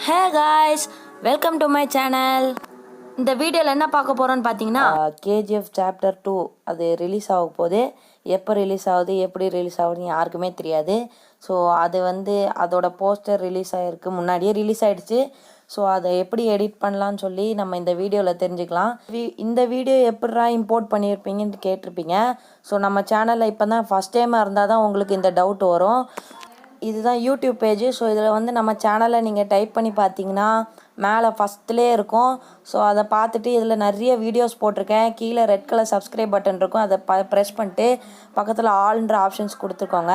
Hey guys, welcome to my channel. இந்த வீடியோவில் என்ன பார்க்க போகிறோன்னு பார்த்தீங்கன்னா KGF Chapter 2 அது ரிலீஸ் ஆக போகுது. எப்போ ரிலீஸ் ஆகுது எப்படி ரிலீஸ் ஆகுதுன்னு யாருக்குமே தெரியாது. ஸோ அது அதோட போஸ்டர் ரிலீஸ் ஆகிருக்கு, முன்னாடியே ரிலீஸ் ஆகிடுச்சு. ஸோ அதை எப்படி எடிட் பண்ணலான்னு சொல்லி நம்ம இந்த வீடியோவில் தெரிஞ்சுக்கலாம். இந்த வீடியோ எப்படா இம்போர்ட் பண்ணியிருப்பீங்கன்னு கேட்டிருப்பீங்க. ஸோ நம்ம சேனலில் இப்போ தான் ஃபஸ்ட் டைமாக இருந்தால் தான் உங்களுக்கு இந்த டவுட் வரும். இதுதான் யூடியூப் பேஜ். ஸோ இதில் நம்ம சேனலை நீங்கள் டைப் பண்ணி பார்த்தீங்கன்னா மேலே ஃபஸ்ட்லேயே இருக்கும். ஸோ அதை பார்த்துட்டு இதில் நிறைய வீடியோஸ் போட்டிருக்கேன். கீழே ரெட் கலர் சப்ஸ்கிரைப் பட்டன் இருக்கும், அதை ப்ரெஸ் பண்ணிட்டு பக்கத்தில் ஆல்ன்ற ஆப்ஷன்ஸ் கொடுத்துருக்கோங்க.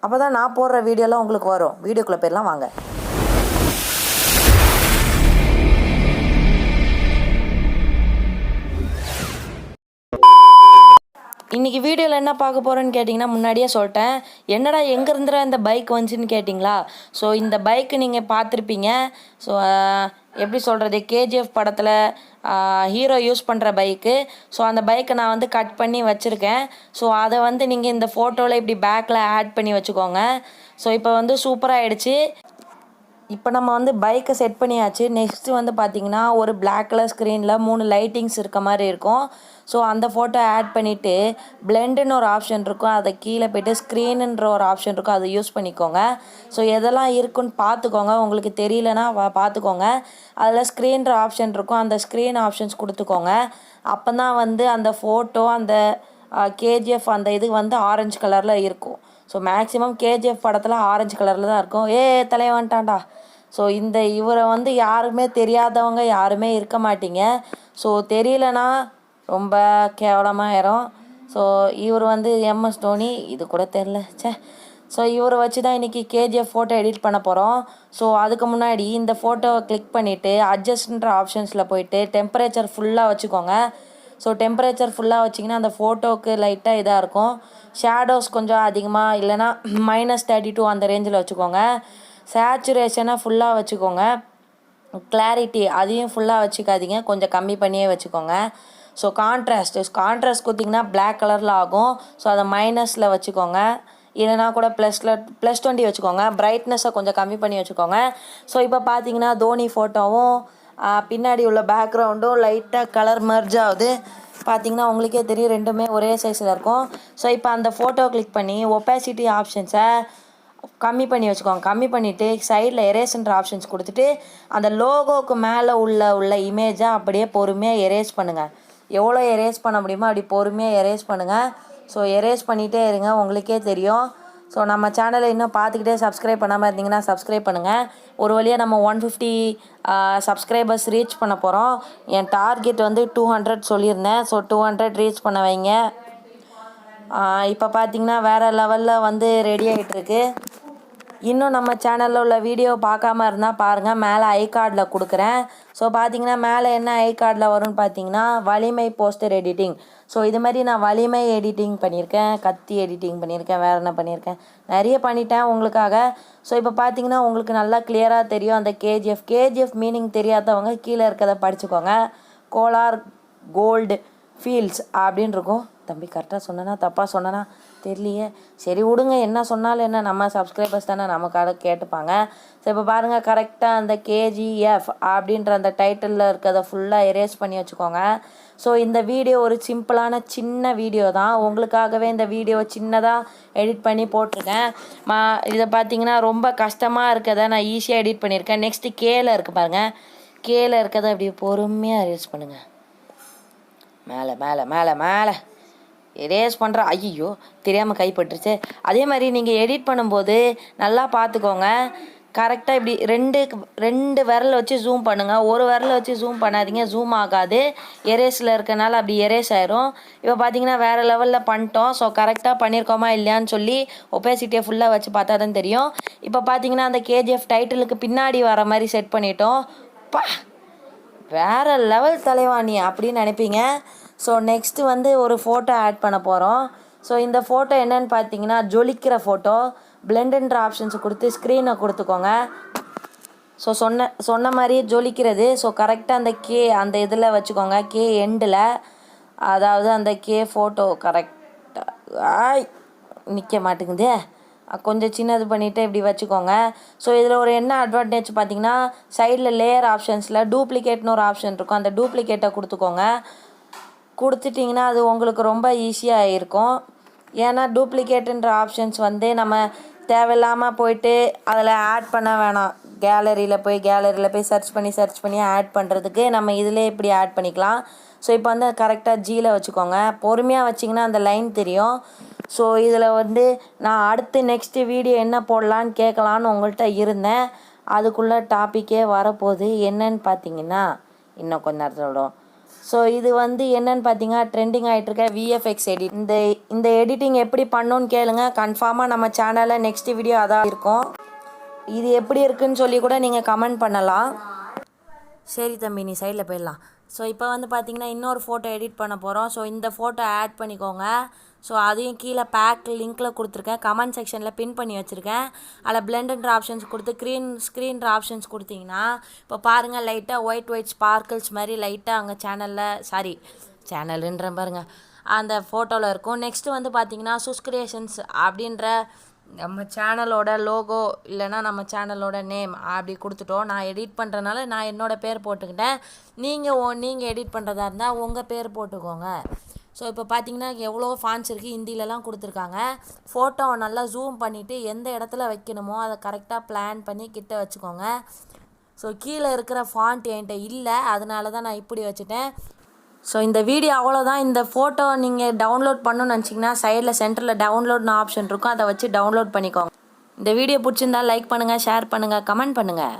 அப்போ தான் நான் போடுற வீடியோலாம் உங்களுக்கு வரும். வீடியோக்குள்ளே போயிடலாம் வாங்க. இன்றைக்கி வீடியோவில் என்ன பார்க்க போகிறேன்னு கேட்டிங்கன்னா முன்னாடியே சொல்லிட்டேன். என்னடா எங்கேருந்துடா இந்த பைக் வந்துச்சுன்னு கேட்டிங்களா? ஸோ இந்த பைக்கு நீங்கள் பார்த்துருப்பீங்க. ஸோ எப்படி சொல்கிறது, KGF படத்தில் ஹீரோ யூஸ் பண்ணுற பைக்கு. ஸோ அந்த பைக்கை நான் கட் பண்ணி வச்சுருக்கேன். ஸோ அதை நீங்கள் இந்த ஃபோட்டோவில் இப்படி பேக்கில் ஆட் பண்ணி வச்சுக்கோங்க. ஸோ இப்போ சூப்பராக ஆகிடுச்சு. இப்போ நம்ம பைக்கை செட் பண்ணியாச்சு. நெக்ஸ்ட்டு பார்த்தீங்கன்னா ஒரு பிளாக் கலர் ஸ்க்ரீனில் 3 லைட்டிங்ஸ் இருக்க மாதிரி இருக்கும். ஸோ அந்த ஃபோட்டோ ஆட் பண்ணிவிட்டு பிளெண்டுன்னு ஒரு ஆப்ஷன் இருக்கும், அதை கீழே போய்ட்டு ஸ்க்ரீனுன்ற ஒரு ஆப்ஷன் இருக்கும், அதை யூஸ் பண்ணிக்கோங்க. ஸோ எதெல்லாம் இருக்குன்னு பார்த்துக்கோங்க. உங்களுக்கு தெரியலனா பார்த்துக்கோங்க. அதில் ஸ்க்ரீன்ற ஆப்ஷன் இருக்கும், அந்த ஸ்க்ரீன் ஆப்ஷன்ஸ் கொடுத்துக்கோங்க. அப்போ தான் அந்த ஃபோட்டோ அந்த KGF அந்த இது ஆரஞ்சு கலரில் இருக்கும். ஸோ மேக்ஸிமம் KGF படத்தில் ஆரஞ்சு கலரில் தான் இருக்கும். தலைவன்ட்டான்டா. ஸோ இவரை யாருமே தெரியாதவங்க யாருமே இருக்க மாட்டீங்க. ஸோ தெரியலனா ரொம்ப கேவலமாயிரும். ஸோ இவர் MS தோனி, இது கூட தெரில ஸோ இவரை வச்சு தான் இன்றைக்கி KGF ஃபோட்டோ எடிட் பண்ண போகிறோம். ஸோ அதுக்கு முன்னாடி இந்த ஃபோட்டோவை கிளிக் பண்ணிவிட்டு அட்ஜஸ்ட்ன்ற ஆப்ஷன்ஸில் போயிட்டு டெம்பரேச்சர் ஃபுல்லாக வச்சுக்கோங்க. ஸோ டெம்பரேச்சர் ஃபுல்லாக வச்சிங்கன்னா அந்த ஃபோட்டோவுக்கு லைட்டாக இதாக இருக்கும். ஷேடோஸ் கொஞ்சம் அதிகமாக இல்லைனா -32 அந்த ரேஞ்சில் வச்சுக்கோங்க. சேச்சுரேஷனை ஃபுல்லாக வச்சுக்கோங்க. கிளாரிட்டி அதையும் ஃபுல்லாக வச்சுக்காதீங்க, கொஞ்சம் கம்மி பண்ணியே வச்சுக்கோங்க. ஸோ கான்ட்ராஸ்ட் கொடுத்திங்கன்னா பிளாக் கலரில் ஆகும். ஸோ அதை மைனஸில் வச்சுக்கோங்க, இல்லைனா கூட +20 வச்சுக்கோங்க. பிரைட்னஸை கொஞ்சம் கம்மி பண்ணி வச்சுக்கோங்க. ஸோ இப்போ பார்த்தீங்கன்னா தோனி ஃபோட்டோவும் பின்னாடி உள்ள பேக்ரவுண்டும் லைட்டாக கலர் மர்ஜ் ஆகுது. பார்த்திங்கன்னா உங்களுக்கே தெரியும், ரெண்டுமே ஒரே சைஸில் இருக்கும். ஸோ இப்போ அந்த ஃபோட்டோ கிளிக் பண்ணி ஒப்பாசிட்டி ஆப்ஷன்ஸை கம்மி பண்ணி வச்சுக்கோங்க. கம்மி பண்ணிவிட்டு சைடில் எரேஸ்ன்ற ஆப்ஷன்ஸ் கொடுத்துட்டு அந்த லோகோவுக்கு மேலே உள்ள இமேஜை அப்படியே பொறுமையாக எரேஸ் பண்ணுங்கள். எவ்வளோ எரேஸ் பண்ண முடியுமோ அப்படி பொறுமையாக எரேஸ் பண்ணுங்கள். ஸோ எரேஸ் பண்ணிகிட்டே இருங்க, உங்களுக்கே தெரியும். ஸோ நம்ம சேனலை இன்னும் பார்த்துக்கிட்டே சப்ஸ்கிரைப் பண்ணாமல் இருந்தீங்கன்னா சப்ஸ்கிரைப் பண்ணுங்கள். ஒரு வழியாக நம்ம 150 சப்ஸ்கிரைபர்ஸ் ரீச் பண்ண போகிறோம். என் டார்கெட் 200 சொல்லியிருந்தேன். ஸோ 200 ரீச் பண்ண வைங்க. இப்போ பார்த்திங்கன்னா வேறு லெவலில் ரெடி ஆகிட்டுருக்கு. இன்னும் நம்ம சேனலில் உள்ள வீடியோ பார்க்காம இருந்தால் பாருங்கள், மேலே ஐ கார்டில் கொடுக்குறேன். ஸோ பார்த்திங்கன்னா மேலே என்ன ஐ கார்டில் வரும்னு பார்த்தீங்கன்னா வலிமை போஸ்டர் எடிட்டிங். ஸோ இது மாதிரி நான் வலிமை எடிட்டிங் பண்ணியிருக்கேன், கத்தி எடிட்டிங் பண்ணியிருக்கேன், வேறு என்ன பண்ணியிருக்கேன், நிறைய பண்ணிட்டேன் உங்களுக்காக. ஸோ இப்போ பார்த்தீங்கன்னா உங்களுக்கு நல்லா கிளியராக தெரியும் அந்த KGF மீனிங் தெரியாதவங்க கீழே இருக்கிறத படிச்சுக்கோங்க. கோலார் கோல்டு ஃபீல்ட்ஸ் அப்படின்னு இருக்கும். தம்பி கரெக்டாக சொன்னேன்னா தப்பாக சொன்னேன்னா தெரியலையே, சரி விடுங்க, என்ன சொன்னாலும் என்ன, நம்ம சப்ஸ்கிரைபர்ஸ் தானே, நமக்காக கேட்டுப்பாங்க. ஸோ இப்போ பாருங்கள், கரெக்டாக அந்த KGF அப்படின்ற அந்த டைட்டிலில் இருக்கிறத ஃபுல்லாக எரேஸ் பண்ணி வச்சுக்கோங்க. ஸோ இந்த வீடியோ ஒரு சிம்பிளான சின்ன வீடியோ தான், உங்களுக்காகவே இந்த வீடியோ சின்னதாக எடிட் பண்ணி போட்டிருக்கேன். இதை பார்த்தீங்கன்னா ரொம்ப கஷ்டமாக இருக்கிறத நான் ஈஸியாக எடிட் பண்ணியிருக்கேன். நெக்ஸ்ட்டு கேல இருக்குது பாருங்கள், கேல இருக்கிறத அப்படியே பொறுமையாக எரேஸ் பண்ணுங்கள். மேலே மேலே மேலே மேலே எரேஸ் பண்ணுற, ஐயோ தெரியாமல் கைப்பட்டுருச்சு. அதே மாதிரி நீங்கள் எடிட் பண்ணும்போது நல்லா பார்த்துக்கோங்க. கரெக்டாக இப்படி ரெண்டு விரல் வச்சு ஜூம் பண்ணுங்கள். ஒரு விரல் வச்சு ஜூம் பண்ணாதீங்க, ஜூம் ஆகாது. எரேஸில் இருக்கனால அப்படி எரேஸ் ஆயிரும். இப்போ பார்த்தீங்கன்னா வேறு லெவலில் பண்ணிட்டோம். ஸோ கரெக்டாக பண்ணியிருக்கோமா இல்லையான்னு சொல்லி ஒப்பாசிட்டியை ஃபுல்லாக வச்சு பார்த்தா தான் தெரியும். இப்போ பார்த்தீங்கன்னா அந்த KGF டைட்டிலுக்கு பின்னாடி வர மாதிரி செட் பண்ணிட்டோம். வேறு லெவல் தலைவாணி அப்படின்னு நினைப்பீங்க. ஸோ நெக்ஸ்ட்டு ஒரு ஃபோட்டோ ஆட் பண்ண போகிறோம். ஸோ இந்த ஃபோட்டோ என்னன்னு பார்த்தீங்கன்னா ஜொலிக்கிற ஃபோட்டோ. பிளெண்டுன்ற ஆப்ஷன்ஸ் கொடுத்து ஸ்க்ரீனை கொடுத்துக்கோங்க. ஸோ சொன்ன மாதிரியே ஜொலிக்கிறது. ஸோ கரெக்டாக அந்த இதில் வச்சுக்கோங்க, எண்டில், அதாவது அந்த ஃபோட்டோ கரெக்டாக நிற்க மாட்டேங்குது. கொஞ்சம் சின்னது பண்ணிவிட்டு இப்படி வச்சுக்கோங்க. ஸோ இதில் ஒரு என்ன அட்வான்டேஜ் பார்த்தீங்கன்னா, சைடில் லேயர் ஆப்ஷன்ஸில் டூப்ளிகேட்னு ஒரு ஆப்ஷன் இருக்கும். அந்த டூப்ளிகேட்டை கொடுத்துக்கோங்க. கொடுத்துட்டிங்கன்னா அது உங்களுக்கு ரொம்ப ஈஸியாக இருக்கும். ஏன்னா டூப்ளிகேட்டுன்ற ஆப்ஷன்ஸ் வந்து நம்ம தேவையில்லாமல் போயிட்டு அதில் ஆட் பண்ண வேணாம். கேலரியில் போய் சர்ச் பண்ணி ஆட் பண்ணுறதுக்கு நம்ம இதிலே இப்படி ஆட் பண்ணிக்கலாம். ஸோ இப்போ வந்து கரெக்டாக ஜியில் வச்சுக்கோங்க. பொறுமையாக வச்சிங்கன்னா அந்த லைன் தெரியும். ஸோ இதில் வந்து நான் அடுத்து நெக்ஸ்ட்டு வீடியோ என்ன போடலான்னு கேட்கலான்னு உங்கள்கிட்ட இருந்தேன். அதுக்குள்ளே டாப்பிக்கே வரப்போகுது. என்னன்னு பார்த்தீங்கன்னா இன்னும் கொஞ்ச நேரத்தில் சொல்கிறோம். ஸோ இது வந்து என்னென்னு பார்த்தீங்கன்னா ட்ரெண்டிங் ஆகிட்டுருக்க விஎஃப்எக்ஸ் எடிட். இந்த எடிட்டிங் எப்படி பண்ணணுன்னு கேளுங்க. கன்ஃபார்மாக நம்ம சேனலில் நெக்ஸ்ட் வீடியோ அதான் இருக்கும். இது எப்படி இருக்குன்னு சொல்லி கூட நீங்கள் கமெண்ட் பண்ணலாம். சரி தம்பி, நீ சைடில் போயிடலாம். ஸோ இப்போ வந்து பார்த்தீங்கன்னா இன்னொரு ஃபோட்டோ எடிட் பண்ண போகிறோம். ஸோ இந்த ஃபோட்டோ ஆட் பண்ணிக்கோங்க. ஸோ அதையும் கீழே பேக் லிங்க்கில் கொடுத்துருக்கேன். கமெண்ட் செக்ஷனில் பின் பண்ணி வச்சுருக்கேன். அதில் பிளெண்டுன்ற ஆப்ஷன்ஸ் கொடுத்து ஸ்க்ரீன்ற ஆப்ஷன்ஸ் கொடுத்தீங்கன்னா இப்போ பாருங்கள், லைட்டாக ஒயிட் ஸ்பார்க்கிள்ஸ் மாதிரி லைட்டாக அங்கே சேனலுன்ற பாருங்கள் அந்த ஃபோட்டோவில் இருக்கும். நெக்ஸ்ட்டு வந்து பார்த்தீங்கன்னா 𝘃𝑗𝑓 அப்படின்ற நம்ம சேனலோட லோகோ இல்லைனா நம்ம சேனலோட நேம் அப்படி கொடுத்துட்டோம். நான் எடிட் பண்ணுறதுனால நான் என்னோடய பேர் போட்டுக்கிட்டேன். நீங்கள் எடிட் பண்ணுறதா இருந்தால் உங்கள் பேர் போட்டுக்கோங்க. ஸோ இப்போ பார்த்தீங்கன்னா எவ்வளோ ஃபான்ட்ஸ் இருக்குது, ஹிந்திலலாம் கொடுத்துருக்காங்க. ஃபோட்டோவை நல்லா ஜூம் பண்ணிவிட்டு எந்த இடத்துல வைக்கணுமோ அதை கரெக்டாக பிளான் பண்ணி கிட்ட வச்சுக்கோங்க. ஸோ கீழே இருக்கிற ஃபாண்ட் என்கிட்ட இல்லை, அதனால தான் நான் இப்படி வச்சுட்டேன். ஸோ இந்த வீடியோ அவ்வளோதான். இந்த ஃபோட்டோ நீங்கள் டவுன்லோட் பண்ணணும்னு நினச்சிங்கன்னா சைடில் சென்டரில் டவுன்லோட்னு ஆப்ஷன் இருக்கும். அதை வச்சு டவுன்லோட் பண்ணிக்கோங்க. இந்த வீடியோ பிடிச்சிருந்தா லைக் பண்ணுங்கள், ஷேர் பண்ணுங்கள், கமெண்ட் பண்ணுங்கள்.